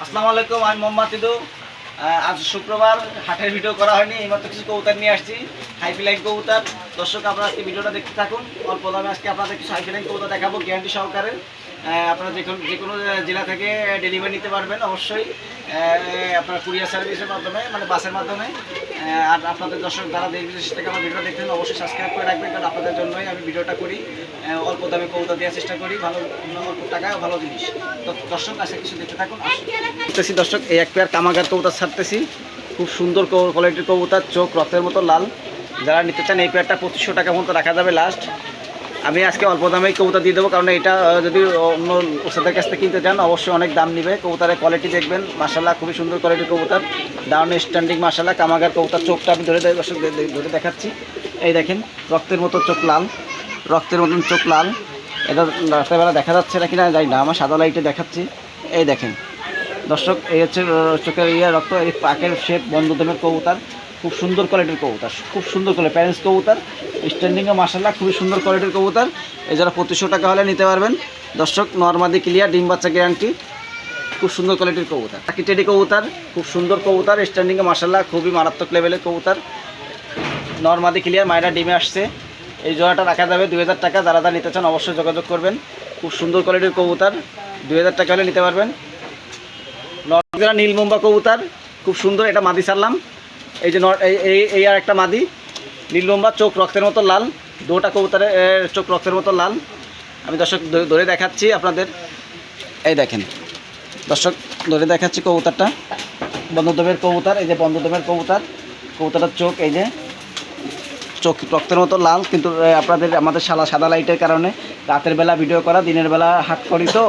আসসালামু আলাইকুম, আমি মোহাম্মদ ইদু। আজ শুক্রবার, হাটের ভিডিও করা হয়নি। এইমাত্র কিছু কবুতর নিয়ে আসছি, হাইফ্লাইং কবুতর। দর্শক, আপনারা আজকে ভিডিওটা দেখতে থাকুন। অল্প দামে আজকে আপনাদের কিছু হাইফ্লাইং কবুতর দেখাবো, গ্যারান্টি সহকারে। আপনারা যে কোনো জেলা থেকে ডেলিভারি নিতে পারবেন অবশ্যই। আপনার কুরিয়ার সার্ভিসের মাধ্যমে, মানে বাসের মাধ্যমে। আর আপনাদের দর্শক যারা দেশ বিদেশ থেকে আমার ভিডিও দেখতেন, অবশ্যই সাবস্ক্রাইব করে রাখবেন, কারণ আপনাদের জন্যই আমি ভিডিওটা করি। অল্প দামে কবুতর দেওয়ার চেষ্টা করি, ভালো অল্প টাকায় ভালো জিনিস। তো দর্শক, আজকে কিছু দেখতে থাকুন। দেখতেছি দর্শক, এই এক পেয়ার কামাগার কবুতর ছাড়তেছি। খুব সুন্দর কোয়ালিটির কবুতর, চোখ রক্তের মতো লাল। যারা নিতে চান এই পেয়ারটা 2500 টাকা মতো রাখা যাবে লাস্ট। আমি আজকে অল্প দামেই কবুতর দিয়ে দেবো, কারণ এটা যদি অন্য ওষুধের কাছ থেকে কিনতে চান অবশ্যই অনেক দাম নেবে। কবুতরের কোয়ালিটি দেখবেন, মাশাআল্লাহ খুবই সুন্দর কোয়ালিটির কবুতর, দারুণ স্ট্যান্ডিং মাশাআল্লাহ। কামাগার কবুতর, চোখটা আমি ধরে দেখাচ্ছি। এই দেখেন, রক্তের মতো চোখ লাল, রক্তের মতন চোখ লাল। এটা রাত্রেবেলা দেখা যাচ্ছে না কিনা জানি না, আমার সাদা লাইটে দেখাচ্ছি। এই দেখেন দর্শক, এই হচ্ছে চোখের রক্ত, এই পাকের শেপ, বন্ধুদমের কবুতর, খুব সুন্দর কোয়ালিটির কবুতর, খুব সুন্দর করে প্যারেন্টস কবুতর, স্ট্যান্ডিংয়ে মাশাআল্লাহ খুবই সুন্দর কোয়ালিটির কবুতর। এই যারা 2500 টাকা হলে নিতে পারবেন দর্শক। নরমাদি ক্লিয়ার, ডিম বাচ্চা গ্যারান্টি, খুব সুন্দর কোয়ালিটির কবুতর। টাকি টেডি কবুতর, খুব সুন্দর কবুতর, স্ট্যান্ডিংয়ে মাশাআল্লাহ খুবই মারাত্মক লেভেলের কবুতর। নরমাদি ক্লিয়ার, মায়েরা ডিমে আসছে। এই জোড়াটা রাখা যাবে 2000 টাকা। যারা নিতে চান অবশ্যই যোগাযোগ করবেন। খুব সুন্দর কোয়ালিটির কবুতর, 2000 টাকা হলে নিতে পারবেন। নরমাদি নীল মুম্বা কবুতর, খুব সুন্দর। এটা মাদি ছাড়লাম, এই যে এই আর একটা মাদি নীল মুম্বা, চোখ রক্তের মতো লাল। দুটা কবুতরের চোখ রক্তের মতো লাল। আমি দর্শক ধরে দেখাচ্ছি আপনাদের। এই দেখেন দর্শক, ধরে দেখাচ্ছি কবুতরটা, বন্ধুদমের কবুতর। এই যে বন্ধুদমের কবুতর, কবুতরের চোখ এই যে চোখ রক্তের মতো লাল। কিন্তু আমাদের সাদা লাইটের কারণে রাতের বেলা ভিডিও করা, দিনের বেলা হাট করি, তো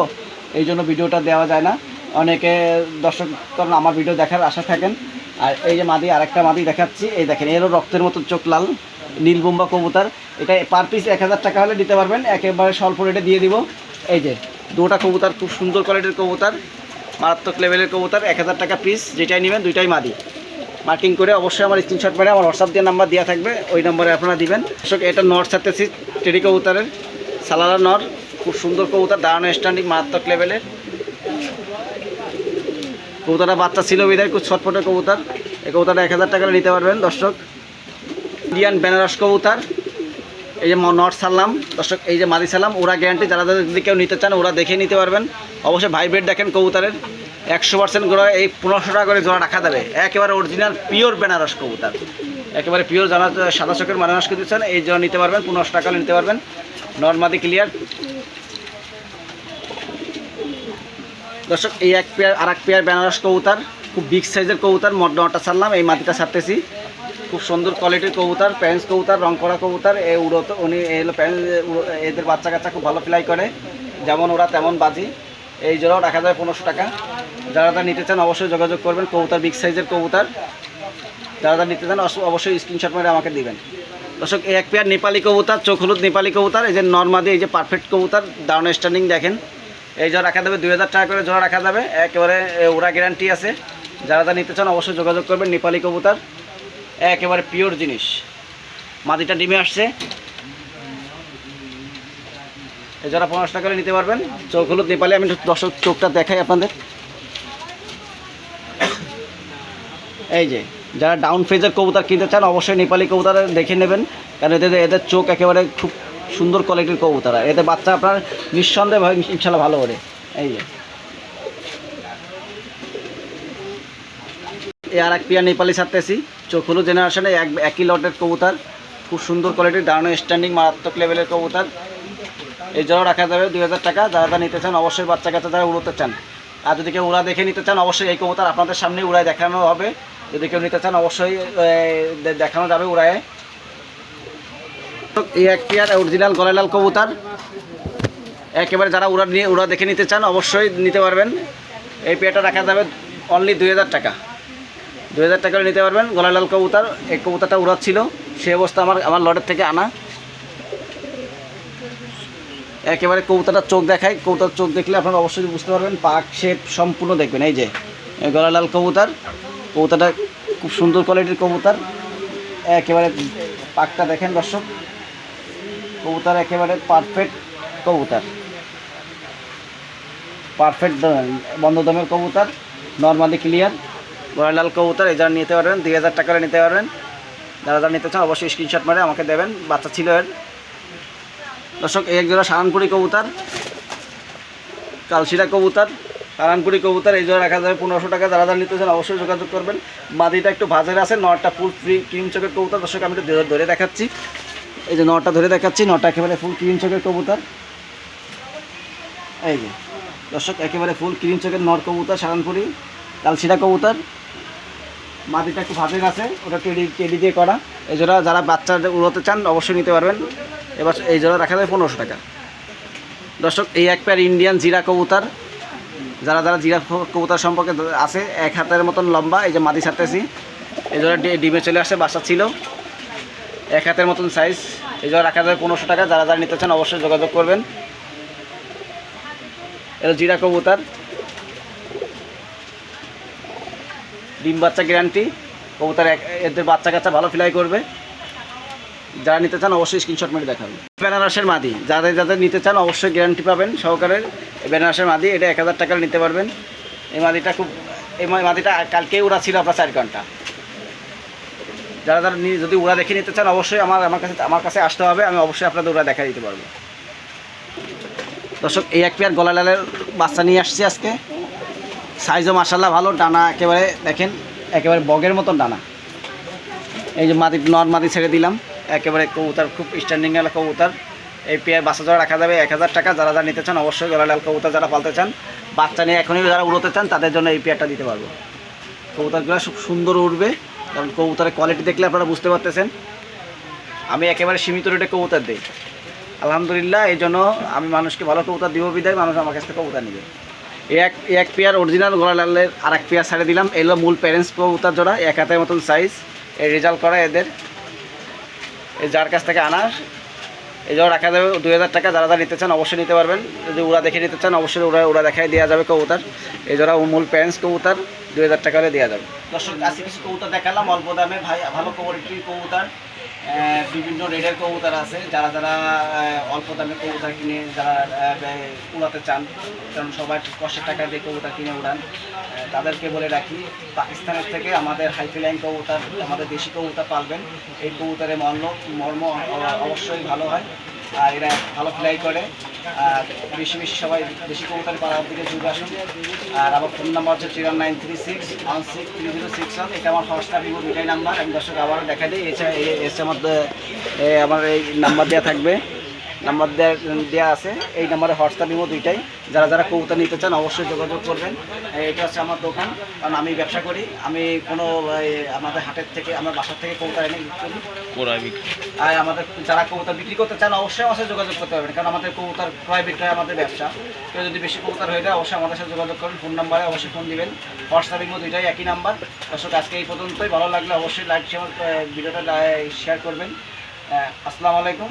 এই জন্য ভিডিওটা দেওয়া যায় না। অনেকে দর্শক কারণ আমার ভিডিও দেখার আশা থাকেন। আর এই যে মাদি, আরেকটা মাদি দেখাচ্ছি। এই দেখেন, এরও রক্তের মতো চোখ লাল, নীলবোম্বা কবুতর। এটা পার পিস 1000 টাকা হলে দিতে পারবেন, একেবারে স্বল্প রেটে দিয়ে দিব। এই যে দুটা কবুতর, খুব সুন্দর কোয়ালিটির কবুতর, মারাত্মক লেভেলের কবুতর, 1000 টাকা পিস। যেটাই নেবেন দুইটাই মাদি। মার্কিং করে অবশ্যই আমার স্ক্রিনশট মেরে আমার হোয়াটসঅ্যাপ দিয়ে নাম্বার দেওয়া থাকবে, ওই নম্বরে আপনারা দিবেন। দর্শক, এটা নর ছাড়তেছি, টেডি কবুতরের সালালা নর, খুব সুন্দর কবুতর, দাঁড়ানো স্ট্যান্ডিং, মারাত্মক লেভেলের কবুতরটা। বাচ্চা ছিল বিদায়, খুব ছটফটের কবুতর। এই কবুতরটা 1000 টাকা নিতে পারবেন দর্শক। ইন্ডিয়ান বেনারস কবুতর, এই যে নর ছাড়লাম দর্শক, এই যে মাদি ছাড়লাম। ওরা গ্যারান্টি, যারা যদি কেউ নিতে চান ওরা দেখে নিতে পারবেন। অবশ্যই ভাইব্রেট দেখেন কবুতরের, 100% করে। এই 1500 টাকা করে জোড়া রাখা যাবে। একেবারে অরিজিনাল পিওর বেনারস কবুতর, একেবারে পিওর। যারা সাদা চোখের বেনারস দিচ্ছেন এই জোড়া নিতে পারবেন, 1500 টাকা নিতে পারবেন। নর্মাদি ক্লিয়ার দর্শক। এই এক পেয়ার, আর এক পেয়ার বেনারস কবুতর, খুব বিগ সাইজের কবুতর। নটা ছাড়লাম, এই মাটিটা ছাড়তেছি। খুব সুন্দর কোয়ালিটির কবুতর, প্যারেন্টস কবুতর, রং করা কবুতর। এই উড়ো উনি এলো প্যারেন্টস, এদের বাচ্চা কাচ্চা খুব ভালো ফ্লাই করে, যেমন ওরা তেমন বাজি। এই জোড়াও রাখা যায় 1500 টাকা। যারা নিতে চান অবশ্যই যোগাযোগ করবেন। কবুতর বিগ সাইজের কবুতর, যারা নিতে চান অবশ্যই স্ক্রিনশট মেরে আমাকে দিবেন দর্শক। এই এক পেয়ার নেপালি কবুতর, চোখ হলুদ নেপালি কবুতর। এই যে নর্মাদি, এই যে পারফেক্ট কবুতর, দারুণ স্ট্যান্ডিং দেখেন। এই জোড়া রাখা যাবে 2000 টাকা করে জোড়া রাখা যাবে, একেবারে ওরা গ্যারান্টি আছে। যারা নিতে চান অবশ্যই যোগাযোগ করবেন। নেপালি কবুতর একেবারে পিওর জিনিস। মাদিটা ডিমে আসছে। এই যারা 1500 টাকা করে নিতে পারবেন। চোখ হলুদ নেপালি। আমি দর্শক চোখটা দেখাই আপনাদের। এই যে যারা ডাউন ফেজের কবুতর কিনতে চান অবশ্যই নেপালি কবুতর দেখে নেবেন, কারণ এদের চোখ একেবারে খুব সুন্দর কোয়ালিটির কবুতর। এদের বাচ্চা আপনার নিঃসন্দেহে ইনশাল্লাহ ভালো করে। এই যে এই আর এক পেয়ার নেপালি ছাড়তেছি, চোখ হলুদ জেনারেশনে একই লটের কবুতর, খুব সুন্দর কোয়ালিটির, দারুণ স্ট্যান্ডিং, মারাত্মক লেভেলের কবুতর। এই জন্য রাখা যাবে 2000 টাকা। যারা নিতে চান অবশ্যই বাচ্চা কাচ্চা যারা উড়োতে চান, আর যদি কেউ উড়া দেখে নিতে চান অবশ্যই এই কবুতর আপনাদের সামনে উড়ায় দেখানো হবে। যদি কেউ নিতে চান অবশ্যই দেখানো যাবে উড়ায়। এই এক পেয়ার অরিজিনাল গলালাল কবুতর, একেবারে যারা উড়া দেখে নিতে চান অবশ্যই নিতে পারবেন। এই পেয়ারটা রাখা যাবে অনলি 2000 টাকা। 2000 টাকা নিতে পারবেন গলালাল কবুতর। এই কবুতরটা উড়াচ্ছিল, সেই অবস্থা আমার লটের থেকে আনা। একেবারে কবুতরটা চোখ দেখায়, কবুতর চোখ দেখলে আপনারা অবশ্যই বুঝতে পারবেন, পাক শেপ সম্পূর্ণ দেখবেন। এই যে গলালাল কবুতর, কবুতরটা খুব সুন্দর কোয়ালিটির কবুতর। একেবারে পাকটা দেখেন দর্শক, কবুতর একেবারে পারফেক্ট কবুতর, পারফেক্ট বন্ধদমের কবুতর। নর্মালি ক্লিয়ার গলায় লাল কবুতর, এই যারা নিতে পারবেন 2000 টাকা করে নিতে পারবেন। যারা যারা নিতে চান অবশ্যই স্ক্রিনশট মারে আমাকে দেবেন, বাচ্চা ছিল এর। দর্শক এই এক জোড়া সারানপুরি কবুতর, কালশিরা কবুতর, সারানপুরি কবুতর, এই জোড়া রাখা যাবে 1500 টাকা। যারা যারা নিতে চান অবশ্যই যোগাযোগ করবেন। মাদিটা একটু ভাজের আছে, নটটা ফুল ফ্রি ক্রিম চোখের কবুতর। দর্শক আমি একটু ধরে দেখাচ্ছি, এই যে নটটা ধরে দেখাচ্ছি, নটটা একেবারে ফুল ক্রিম চোখের কবুতর। এই যে দর্শক একেবারে ফুল ক্রিম চোখের নট কবুতর, সারানপুরি কালশিরা কবুতর। মাটিটা একটু ভাজের আছে, ওটা টেডি দিয়ে করা। এই জোড়া যারা বাচ্চা উড়োতে চান অবশ্যই নিতে পারবেন। এবার এই জোড়া রাখা যাবে 1500 টাকা। দর্শক এই এক পেয়ার ইন্ডিয়ান জিরা কবুতর, যারা যারা জিরা কবুতর সম্পর্কে আছে, 1 হাতের মতন লম্বা। এই যে মাদি ছাড়তেছি, এই জোড়া ডিমে চলে আসছে, বাচ্চা ছিল, 1 হাতের মতন সাইজ। এই জোড়া রাখা যাবে 1500 টাকা। যারা যারা নিতে চান অবশ্যই যোগাযোগ করবেন। এটা জিরা কবুতর, ডিম বাচ্চা গ্যারান্টি কবুতর, এদের বাচ্চা কাচ্চা ভালো ফ্লাই করবে। যারা নিতে চান অবশ্যই স্ক্রিনশট মেরে দেখাবেন। বেনারসের মাদি, যাদের যাদের নিতে চান অবশ্যই গ্যারান্টি পাবেন সহকারে। বেনারসের মাদি, এটা 1000 টাকা নিতে পারবেন। এই মাদিটা কালকেই উড়া ছিল আপনার 4 ঘন্টা। যারা যারা যদি উড়া দেখে নিতে চান অবশ্যই আমার কাছে আসতে হবে, আমি অবশ্যই আপনাদের উড়া দেখা দিতে পারবো। দর্শক এই এক পেয়ার গলা লালের বাচ্চা নিয়ে আসছি আজকে, সাইজও মাশাআল্লাহ ভালো, ডানা একেবারে দেখেন একেবারে বগের মতন ডানা। এই যে মাদি ছেড়ে দিলাম, একেবারে কবুতর খুব স্ট্যান্ডিং গেল কবুতর। এই পেয়ার বাচ্চা জোড়া রাখা যাবে 1000 টাকা। যারা যারা নিতে চান অবশ্যই গলা লাল কবুতর যারা পালতে চান, বাচ্চা নিয়ে এখনই যারা উড়োতে চান তাদের জন্য এই পেয়ারটা দিতে পারবো। কবুতরগুলো খুব সুন্দর উড়বে, কারণ কবুতরের কোয়ালিটি দেখলে আপনারা বুঝতে পারতেছেন। আমি একেবারে সীমিত রেটে কবুতর দিই আলহামদুলিল্লাহ, এই জন্য আমি মানুষকে ভালো কবুতর দিব বিদায় মানুষ আমার কাছ থেকে কবুতর নেবে। এক পেয়ার অরিজিনাল গলা লালের আর এক পেয়ার ছেড়ে দিলাম, এগুলো মূল প্যারেন্টস কবুতর জোড়া, 1 হাতের মতন সাইজ। এই রেজাল্ট করা এদের, এই যার কাছ থেকে আনা এই জোড়া রাখা যাবে 2000 টাকা। যারা যারা নিতে চান অবশ্যই নিতে পারবেন। যদি উড়া দেখে নিতে চান অবশ্যই উড়া দেখাই দেওয়া যাবে কবুতর। এই জোড়া মূল প্যারেন্টস কবুতর 2000 টাকা করে দেওয়া যাবে। দর্শক আজকে কিছু কবুতর দেখালাম অল্প দামে, ভালো কোয়ালিটির কবুতর, বিভিন্ন রেডের কবুতর আছে। যারা যারা অল্প দামে কবুতর কিনে যারা উড়াতে চান, কারণ সবাই কষ্টের টাকা দিয়ে কবুতর কিনে উড়ান, তাদেরকে বলে রাখি পাকিস্তানের থেকে আমাদের হাইফ্লাইং কবুতর, আমাদের দেশি কবুতর পালবেন। এই কবুতরের মর্ম অবশ্যই ভালো হয়, আর এরা ভালো ফ্লাই করে। আর বেশি সবাই দেশি কবুতর পাড়ার দিকে ঘুরে আসুন। আর আমার ফোন নাম্বার হচ্ছে 09361633061। এটা আমার হোয়াটসঅ্যাপ এবং দুটাই নাম্বার, আমি দর্শক আবারও দেখা দিই। এছাড়া মধ্যে আমার এই নাম্বার দেওয়া থাকবে, নাম্বার দেওয়া আছে, এই নাম্বারে হোয়াটসঅ্যাপ ইমো দুইটাই। যারা যারা কবুতর নিতে চান অবশ্যই যোগাযোগ করবেন। এটা হচ্ছে আমার দোকান, কারণ আমি ব্যবসা করি, আমি কোনো আমাদের হাটের থেকে আমার বাসার থেকে কবুতর এনে বিক্রি করি। আর আমাদের যারা কবুতর বিক্রি করতে চান অবশ্যই আমার সাথে যোগাযোগ করতে পারবেন, কারণ আমাদের কবুতর ক্রয় বিক্রয় আমাদের ব্যবসা। কেউ যদি বেশি কবুতর হয়ে যায় অবশ্যই আমাদের সাথে যোগাযোগ করুন, ফোন নাম্বারে অবশ্যই ফোন দিবেন, হোয়াটসঅ্যাপ ইমো দুইটাই একই নাম্বার। দর্শক আজকে এই পর্যন্তই, ভালো লাগলে অবশ্যই ভিডিওটা শেয়ার করবেন। আসসালামু আলাইকুম।